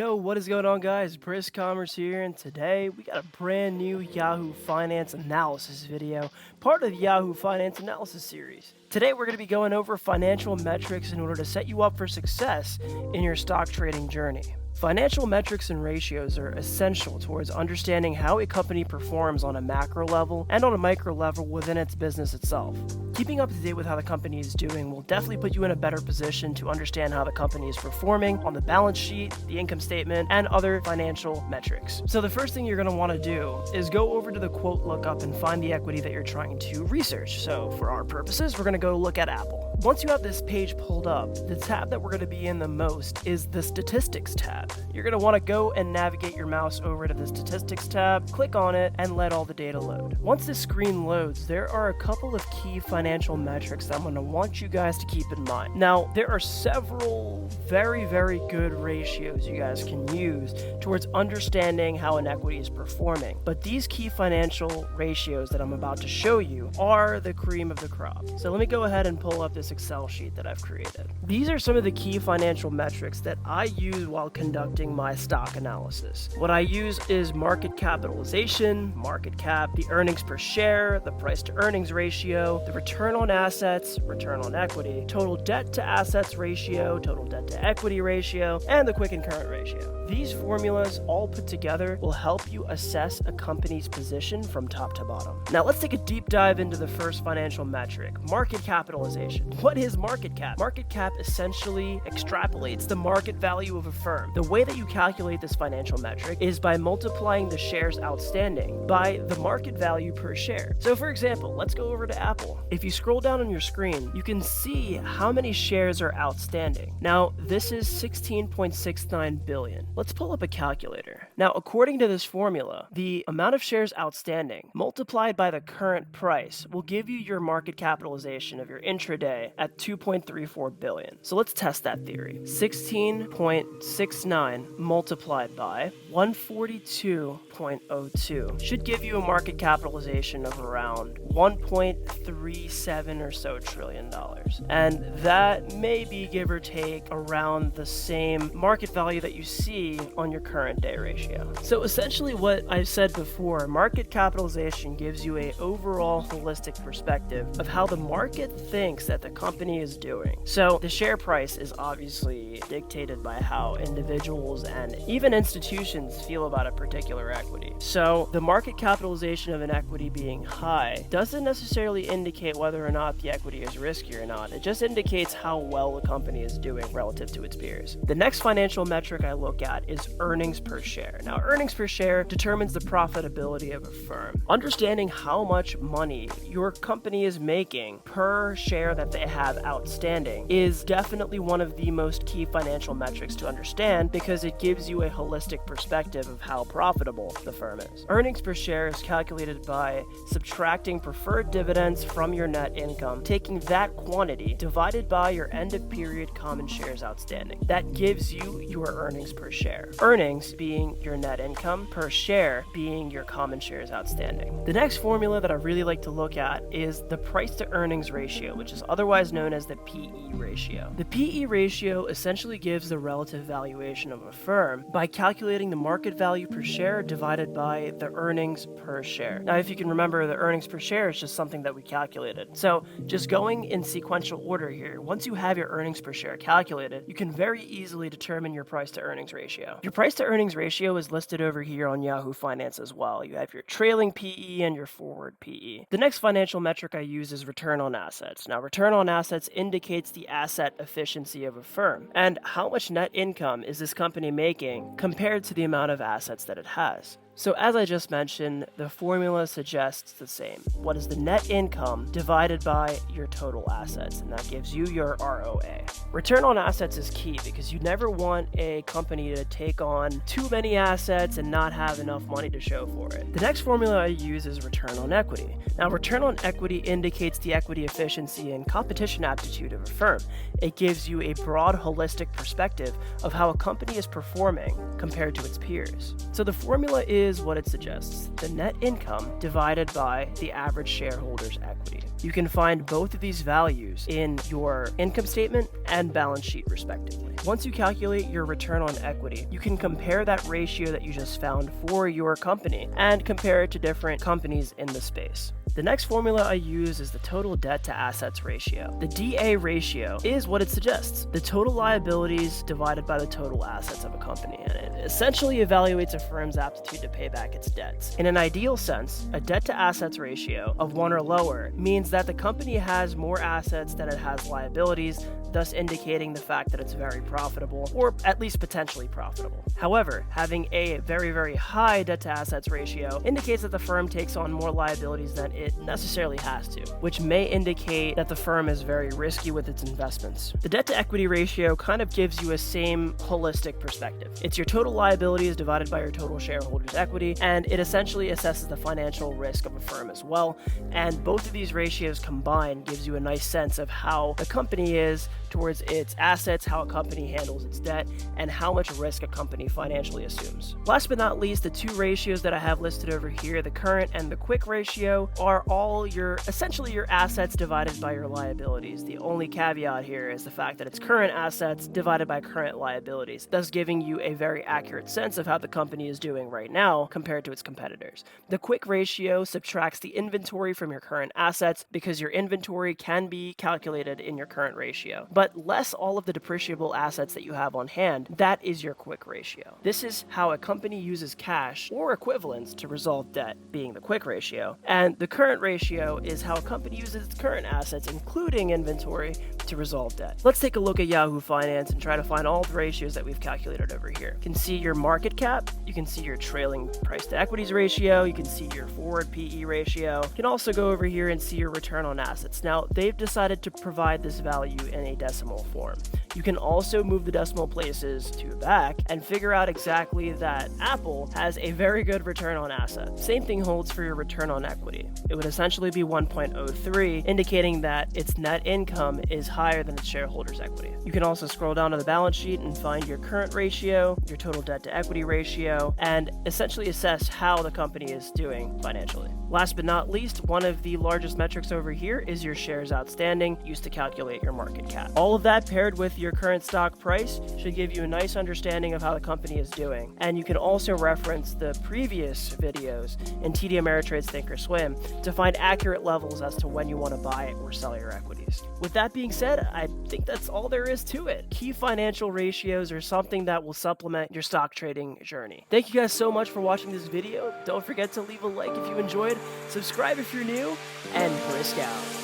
Yo, what is going on, guys? Brisk here, and today we got a brand new Yahoo Finance analysis video, part of the Yahoo Finance analysis series. Today we're going to be going over financial metrics in order to set you up for success in your stock trading journey. Financial metrics and ratios are essential towards understanding how a company performs on a macro level and on a micro level within its business itself. Keeping up to date with how the company is doing will definitely put you in a better position to understand how the company is performing on the balance sheet, the income statement, and other financial metrics. So the first thing you're going to want to do is go over to the quote lookup and find the equity that you're trying to research. So for our purposes, we're going to go look at Apple. Once you have this page pulled up, the tab that we're going to be in the most is the Statistics tab. You're going to want to go and navigate your mouse over to the Statistics tab, click on it, and let all the data load. Once the screen loads, there are a couple of key financial metrics that I'm going to want you guys to keep in mind. Now, there are several very good ratios you guys can use towards understanding how an equity is performing, but these key financial ratios that I'm about to show you are the cream of the crop. So let me go ahead and pull up this Excel sheet that I've created. These are some of the key financial metrics that I use while conducting my stock analysis. What I use is market capitalization, market cap, the earnings per share, the price to earnings ratio, the return on assets, return on equity, total debt to assets ratio, total debt to equity ratio, and the quick and current ratio. These formulas all put together will help you assess a company's position from top to bottom. Now let's take a deep dive into the first financial metric, market capitalization. What is market cap? Market cap essentially extrapolates the market value of a firm. The way that you calculate this financial metric is by multiplying the shares outstanding by the market value per share. So for example, let's go over to Apple. If you scroll down on your screen, you can see how many shares are outstanding. Now, this is 16.69 billion. Let's pull up a calculator. Now, according to this formula, the amount of shares outstanding multiplied by the current price will give you your market capitalization of your intraday at 2.34 billion. So let's test that theory. 16.69 multiplied by 142.02 should give you a market capitalization of around 1.37 or so trillion dollars. And that may be, give or take, around the same market value that you see on your current day ratio. So essentially what I've said before, market capitalization gives you an overall holistic perspective of how the market thinks that the company is doing. So the share price is obviously dictated by how individuals and even institutions feel about a particular equity. So the market capitalization of an equity being high doesn't necessarily indicate whether or not the equity is risky or not. It just indicates how well the company is doing relative to its peers. The next financial metric I look at is earnings per share. Now, earnings per share determines the profitability of a firm. Understanding how much money your company is making per share that they have outstanding is definitely one of the most key financial metrics to understand because it gives you a holistic perspective of how profitable the firm is. Earnings per share is calculated by subtracting preferred dividends from your net income, taking that quantity divided by your end of period common shares outstanding. That gives you your earnings per share. Earnings being your net income, per share being your common shares outstanding. The next formula that I really like to look at is the price to earnings ratio, which is otherwise known as the PE ratio. The PE ratio essentially gives the relative valuation of a firm by calculating the market value per share divided by the earnings per share. Now, if you can remember, the earnings per share is just something that we calculated. So just going in sequential order here, once you have your earnings per share calculated, you can very easily determine your price to earnings ratio. Your price to earnings ratio is listed over here on Yahoo Finance as well. You have your trailing PE and your forward PE. The next financial metric I use is return on assets. Now, return on assets indicates the asset efficiency of a firm and how much net income is this company making compared to the amount of assets that it has. So as I just mentioned, the formula suggests the same. What is the net income divided by your total assets? And that gives you your ROA. Return on assets is key because you never want a company to take on too many assets and not have enough money to show for it. The next formula I use is return on equity. Now, return on equity indicates the equity efficiency and competition aptitude of a firm. It gives you a broad, holistic perspective of how a company is performing compared to its peers. So the formula is is what it suggests: the net income divided by the average shareholder's equity. You can find both of these values in your income statement and balance sheet respectively. Once you calculate your return on equity, you can compare that ratio that you just found for your company and compare it to different companies in the space. The next formula I use is the total debt to assets ratio. The DA ratio is what it suggests: the total liabilities divided by the total assets of a company, and it essentially evaluates a firm's aptitude to pay back its debts. In an ideal sense, a debt to assets ratio of 1 or lower means that the company has more assets than it has liabilities, thus indicating the fact that it's very profitable, or at least potentially profitable. However, having a very, very high debt to assets ratio indicates that the firm takes on more liabilities than it necessarily has to, which may indicate that the firm is very risky with its investments. The debt to equity ratio kind of gives you a same holistic perspective. It's your total liabilities divided by your total shareholders' equity, and it essentially assesses the financial risk of a firm as well. And both of these ratios combined gives you a nice sense of how the company is towards its assets, how a company handles its debt, and how much risk a company financially assumes. Last but not least, the two ratios that I have listed over here, the current and the quick ratio, are all essentially your assets divided by your liabilities. The only caveat here is the fact that it's current assets divided by current liabilities, thus giving you a very accurate sense of how the company is doing right now compared to its competitors. The quick ratio subtracts the inventory from your current assets because your inventory can be calculated in your current ratio, but less all of the depreciable assets that you have on hand. That is your quick ratio. This is how a company uses cash or equivalents to resolve debt, being the quick ratio, and the current ratio is how a company uses its current assets, including inventory, to resolve debt. Let's take a look at Yahoo Finance and try to find all the ratios that we've calculated over here. You can see your market cap, you can see your trailing price to equities ratio, you can see your forward PE ratio. You can also go over here and see your return on assets. Now, they've decided to provide this value in a decimal form. You can also move the decimal places to the back and figure out exactly that Apple has a very good return on assets. Same thing holds for your return on equity. It would essentially be 1.03, indicating that its net income is higher than its shareholders' equity. You can also scroll down to the balance sheet and find your current ratio, your total debt to equity ratio, and essentially assess how the company is doing financially. Last but not least, one of the largest metrics over here is your shares outstanding, used to calculate your market cap. All of that paired with your current stock price should give you a nice understanding of how the company is doing. And you can also reference the previous videos in TD Ameritrade's Thinkorswim to find accurate levels as to when you want to buy or sell your equities. With that being said, I think that's all there is to it. Key financial ratios are something that will supplement your stock trading journey. Thank you guys so much for watching this video. Don't forget to leave a like if you enjoyed, subscribe if you're new, and brisk out.